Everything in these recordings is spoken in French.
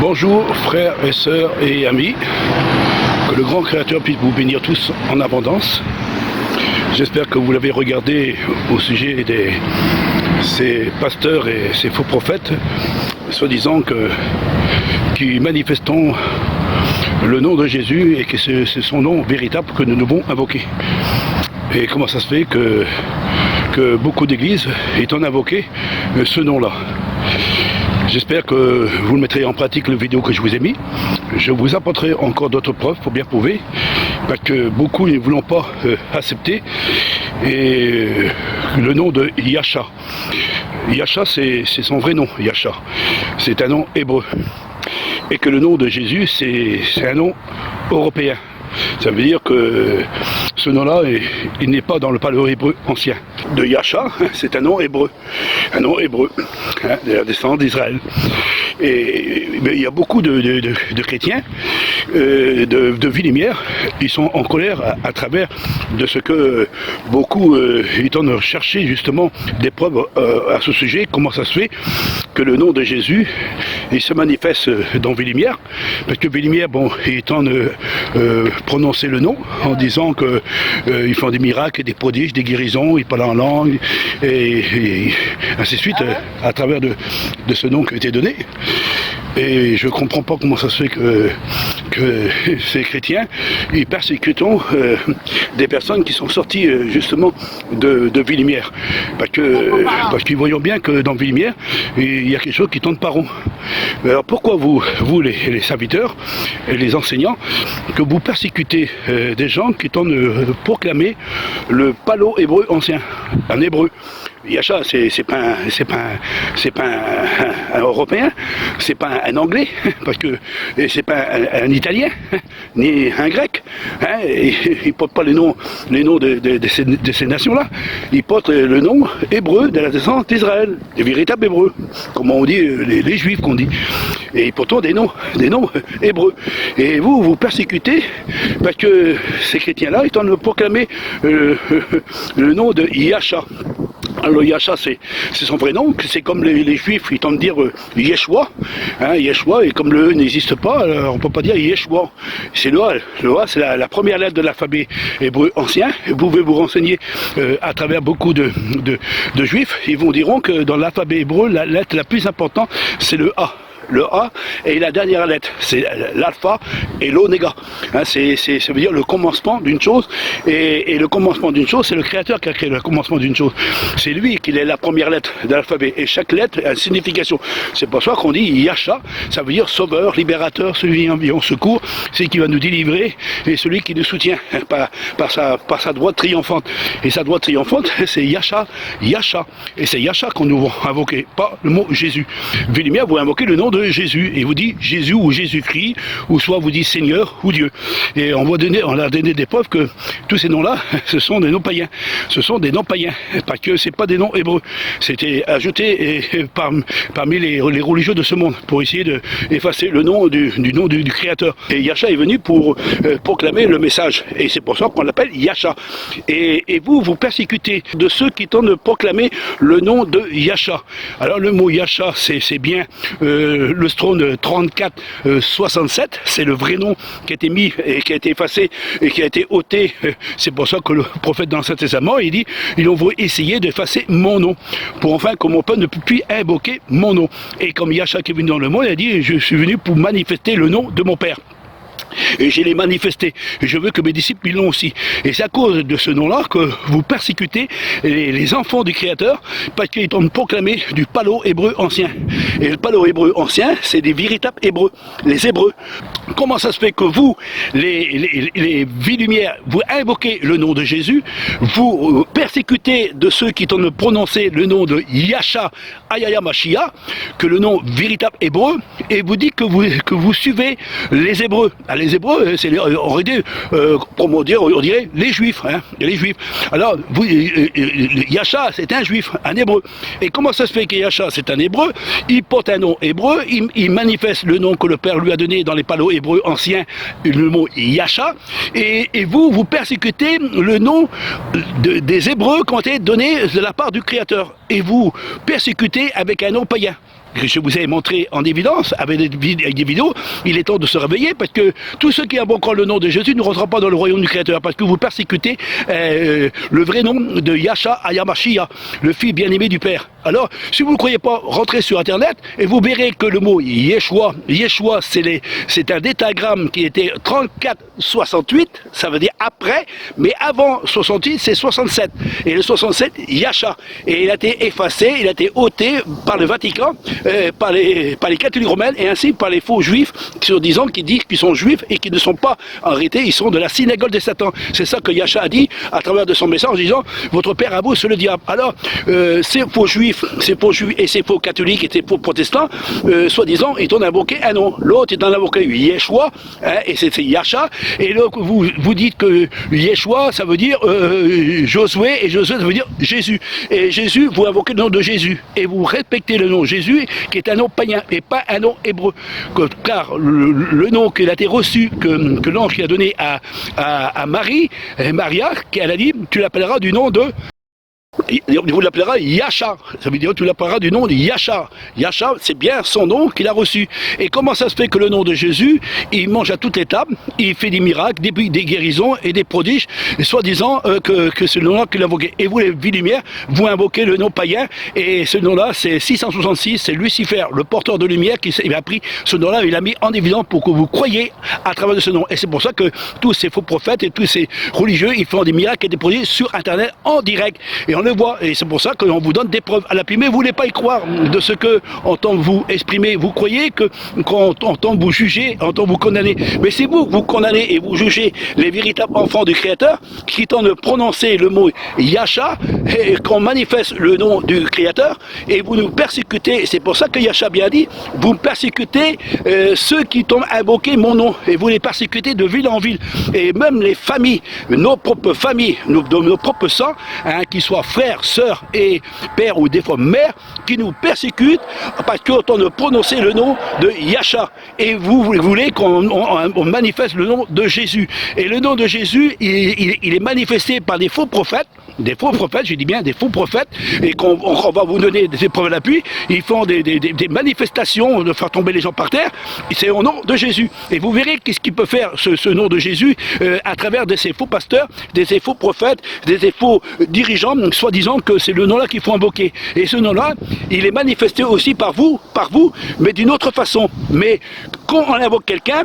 Bonjour frères et sœurs et amis, que le grand Créateur puisse vous bénir tous en abondance. J'espère que vous l'avez regardé au sujet de ces pasteurs et ces faux prophètes, soi-disant qui manifestent le nom de Jésus et que c'est son nom véritable que nous devons invoquer. Et comment ça se fait que beaucoup d'églises aient invoqué ce nom-là? J'espère que vous mettrez en pratique la vidéo que je vous ai mis. Je vous apporterai encore d'autres preuves pour bien prouver, parce que beaucoup ne voulons pas accepter le nom de Yasha. Yasha, c'est son vrai nom, Yasha. C'est un nom hébreu. Et que le nom de Jésus, c'est un nom européen. Ça veut dire que ce nom-là, il n'est pas dans le paléo-hébreu ancien. De Yasha, c'est un nom hébreu, de la descendance d'Israël. Et il y a beaucoup de chrétiens, de vie-lumière, ils sont en colère à travers de ce que beaucoup ils ont cherché justement des preuves à ce sujet. Comment ça se fait que le nom de Jésus, il se manifeste dans vie-lumière, parce que vie-lumière, bon, ils ont prononcé le nom en disant qu'ils font des miracles, des prodiges, des guérisons, ils parlent en langue, et ainsi de suite, à travers de ce nom qui a été donné. Et je ne comprends pas comment ça se fait que ces chrétiens, ils persécutent des personnes qui sont sorties justement de Vie-Lumière. Parce qu'ils voyons bien que dans Vie-Lumière, il y a quelque chose qui tourne pas rond. Alors pourquoi vous les serviteurs et les enseignants, que vous persécutez des gens qui ont proclamé le paléo-hébreu ancien, en hébreu? Yasha, c'est pas un Européen, c'est pas un Anglais, parce que c'est pas un Italien, ni un Grec. Hein, il porte pas les noms de ces nations-là. Il porte le nom hébreu de la descendance d'Israël, des véritables Hébreux, comme on dit les Juifs qu'on dit. Et pourtant des noms hébreux. Et vous persécutez parce que ces chrétiens-là, ils ont proclamé le nom de Yasha. Alors Yasha, c'est son vrai nom, c'est comme les Juifs, ils tentent de dire Yeshua, hein, Yeshua, et comme le E n'existe pas, alors on ne peut pas dire Yeshua. C'est le A. Le A, c'est la première lettre de l'alphabet hébreu ancien. Vous pouvez vous renseigner à travers beaucoup de Juifs, ils vous diront que dans l'alphabet hébreu, la lettre la plus importante, c'est le A. Le A est la dernière lettre, c'est l'alpha et l'oméga. Hein, ça veut dire le commencement d'une chose, et le commencement d'une chose, c'est le Créateur qui a créé le commencement d'une chose. C'est lui qui est la première lettre de l'alphabet, et chaque lettre a une signification. C'est pour ça qu'on dit Yasha, ça veut dire sauveur, libérateur, celui qui en secours, c'est qui va nous délivrer, et celui qui nous soutient par sa droite triomphante. Et sa droite triomphante, c'est Yasha, et c'est Yasha qu'on nous invoquer, pas le mot Jésus. Vie-Lumière, vous invoquez le nom de Jésus, et vous dit Jésus ou Jésus-Christ, ou soit vous dit Seigneur ou Dieu. Et on a donné des preuves que tous ces noms-là, ce sont des noms païens. Ce sont des noms païens, parce que c'est pas des noms hébreux. C'était ajouté parmi les religieux de ce monde, pour essayer d'effacer le nom du nom du Créateur. Et Yasha est venu pour proclamer le message, et c'est pour ça qu'on l'appelle Yasha. Et vous persécutez de ceux qui tentent de proclamer le nom de Yasha. Alors le mot Yasha, c'est bien le Strone 3467, c'est le vrai nom qui a été mis et qui a été effacé et qui a été ôté. C'est pour ça que le prophète dans l'Ancien Testament, il dit, ils vont essayer d'effacer mon nom, pour enfin que mon peuple ne puisse plus invoquer mon nom. Et comme Yasha qui est venu dans le monde, il a dit, je suis venu pour manifester le nom de mon Père. Et j'ai les manifesté. Et je veux que mes disciples l'ont aussi. Et c'est à cause de ce nom-là que vous persécutez les enfants du Créateur, parce qu'ils ont proclamé du paléo-hébreu ancien. Et le paléo-hébreu ancien, c'est des véritables Hébreux, les Hébreux. Comment ça se fait que vous, les vie-lumière, vous invoquez le nom de Jésus, vous persécutez de ceux qui ont prononcé le nom de Yasha, Ayaya Mashiach, que le nom véritable hébreu, et vous dites que vous suivez les Hébreux. Les Hébreux, on dirait les Juifs, hein, les Juifs. Alors, Yasha, c'est un Juif, un Hébreu. Et comment ça se fait que Yasha, c'est un Hébreu? Il porte un nom hébreu, il manifeste le nom que le Père lui a donné dans les paléo-hébreux anciens, le mot Yasha, et vous persécutez le nom des Hébreux qui ont été donnés de la part du Créateur. Et vous persécutez avec un nom païen. que je vous ai montré en évidence, avec des vidéos, il est temps de se réveiller, parce que tous ceux qui invoqueront le nom de Jésus ne rentreront pas dans le royaume du Créateur, parce que vous persécutez le vrai nom de Yahshua HaMashiach, le Fils bien-aimé du Père. Alors, si vous ne croyez pas, rentrez sur Internet et vous verrez que le mot Yeshua, c'est un détagramme qui était 34-68, ça veut dire après, mais avant 68, c'est 67. Et le 67, Yahshua. Et il a été effacé, il a été ôté par le Vatican, par les catholiques romains et ainsi par les faux juifs, disant qu'ils disent qu'ils sont juifs et qu'ils ne sont pas, en réalité, ils sont de la synagogue de Satan. C'est ça que Yahshua a dit à travers de son message en disant, votre père à vous, c'est le diable. Alors, ces faux juifs et ces faux catholiques et ces faux protestants, soi-disant, ils ont invoqué un nom. L'autre est en invoqué Yeshua, hein, et c'est Yahshua. Et là, vous dites que Yeshua, ça veut dire Josué, et Josué, ça veut dire Jésus. Et Jésus, vous invoquez le nom de Jésus. Et vous respectez le nom Jésus, qui est un nom païen, et pas un nom hébreu. Car le nom qu'il a été reçu, que l'ange a donné à Marie, Maria, qu'elle a dit, tu l'appelleras du nom de... Vous l'appellerez Yahshua, ça veut dire que tu l'appelleras du nom de Yahshua. Yahshua, c'est bien son nom qu'il a reçu. Et comment ça se fait que le nom de Jésus, il mange à toutes les tables, il fait des miracles, des guérisons et des prodiges, soi-disant que c'est le nom-là qu'il a invoqué. Et vous, les villes-lumières, vous invoquez le nom païen, et ce nom-là, c'est 666, c'est Lucifer, le porteur de lumière, qui a pris ce nom-là, il l'a mis en évidence pour que vous croyiez à travers de ce nom. Et c'est pour ça que tous ces faux prophètes et tous ces religieux, ils font des miracles et des prodiges sur Internet en direct. Et on le voit, et c'est pour ça qu'on vous donne des preuves à l'appui, mais vous ne voulez pas y croire de ce que entend vous exprimer. Vous croyez que quand on entend vous juger, on entend vous condamner, mais c'est vous condamnez et vous jugez les véritables enfants du Créateur qui tentent de prononcer le mot Yahshua et qu'on manifeste le nom du Créateur, et vous nous persécutez. C'est pour ça que Yahshua bien dit, vous persécutez ceux qui t'ont invoqué mon nom, et vous les persécutez de ville en ville, et même les familles, nos propres familles, nos propres sangs, hein, qu'ils soient frères, sœurs et pères ou des fois mères, qui nous persécutent parce qu'on a prononcé le nom de Yahshua. Et vous voulez qu'on manifeste le nom de Jésus. Et le nom de Jésus, il est manifesté par des faux prophètes, je dis bien des faux prophètes, et qu'on va vous donner des preuves d'appui. Ils font des manifestations de faire tomber les gens par terre, et c'est au nom de Jésus. Et vous verrez qu'est-ce qu'il peut faire ce nom de Jésus à travers de ces faux pasteurs, de ces faux prophètes, de ces faux dirigeants, soi-disant que c'est le nom-là qu'il faut invoquer. Et ce nom-là, il est manifesté aussi par vous, mais d'une autre façon. Mais quand on invoque quelqu'un,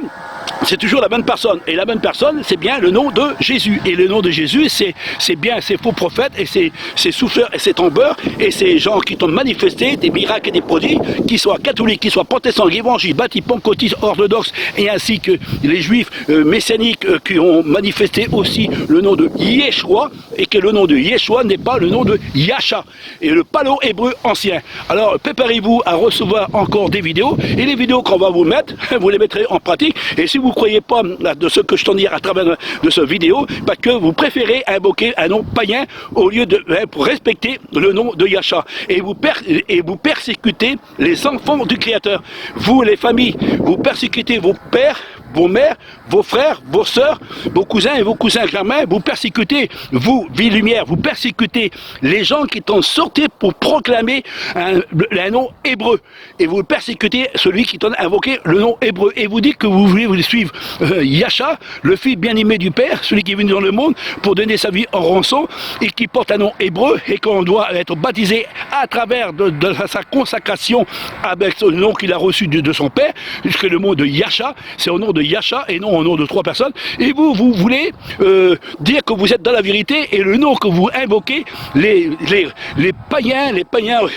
c'est toujours la bonne personne. Et la bonne personne, c'est bien le nom de Jésus. Et le nom de Jésus, c'est bien ces faux prophètes, et ces souffleurs, et ces tombeurs, et ces gens qui ont manifesté des miracles et des prodiges, qu'ils soient catholiques, qu'ils soient protestants, évangéliques, baptistes, pentecôtistes, orthodoxes, et ainsi que les juifs messianiques qui ont manifesté aussi le nom de Yeshua, et que le nom de Yeshua n'est pas le nom de Yahshua, et le paléo-hébreu ancien. Alors, préparez-vous à recevoir encore des vidéos, et les vidéos qu'on va vous mettre, vous les mettrez en pratique, et si vous ne croyez pas de ce que je t'en dis à travers de cette vidéo, parce que vous préférez invoquer un nom païen au lieu de pour respecter le nom de Yahshua. Et vous persécutez les enfants du Créateur. Vous, les familles, vous persécutez vos pères, vos mères, vos frères, vos sœurs, vos cousins et vos cousins germains, vous persécutez, vous, Vie Lumière, vous persécutez les gens qui t'ont sorti pour proclamer un nom hébreu. Et vous persécutez celui qui t'a invoqué le nom hébreu. Et vous dites que vous voulez vous suivre Yahshua, le Fils bien-aimé du Père, celui qui est venu dans le monde pour donner sa vie en rançon, et qui porte un nom hébreu, et qu'on doit être baptisé à travers de sa consacration avec le nom qu'il a reçu de son Père, puisque le mot de Yahshua, c'est au nom de Yahshua et non au nom de 3 personnes. Et vous voulez dire que vous êtes dans la vérité, et le nom que vous invoquez, les païens,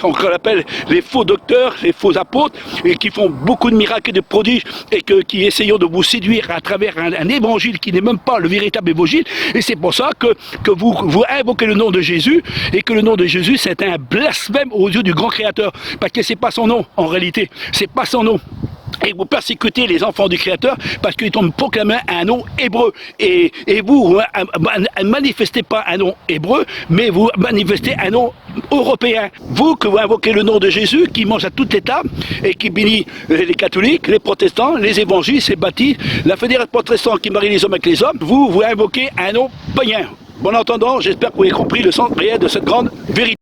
on l'appelle les faux docteurs, les faux apôtres, et qui font beaucoup de miracles et de prodiges, et qui essayent de vous séduire à travers un évangile qui n'est même pas le véritable évangile. Et c'est pour ça que vous invoquez le nom de Jésus, et que le nom de Jésus, c'est un blasphème aux yeux du grand Créateur, parce que c'est pas son nom en réalité, c'est pas son nom. Et vous persécutez les enfants du Créateur parce qu'ils ont proclamé un nom hébreu. Et vous ne manifestez pas un nom hébreu, mais vous manifestez un nom européen. Vous, que vous invoquez le nom de Jésus, qui mange à toutes les tables, et qui bénit les catholiques, les protestants, les évangélistes, les baptistes, la fédération protestante qui marie les hommes avec les hommes, vous invoquez un nom païen. Bon entendant, j'espère que vous avez compris le sens réel de cette grande vérité.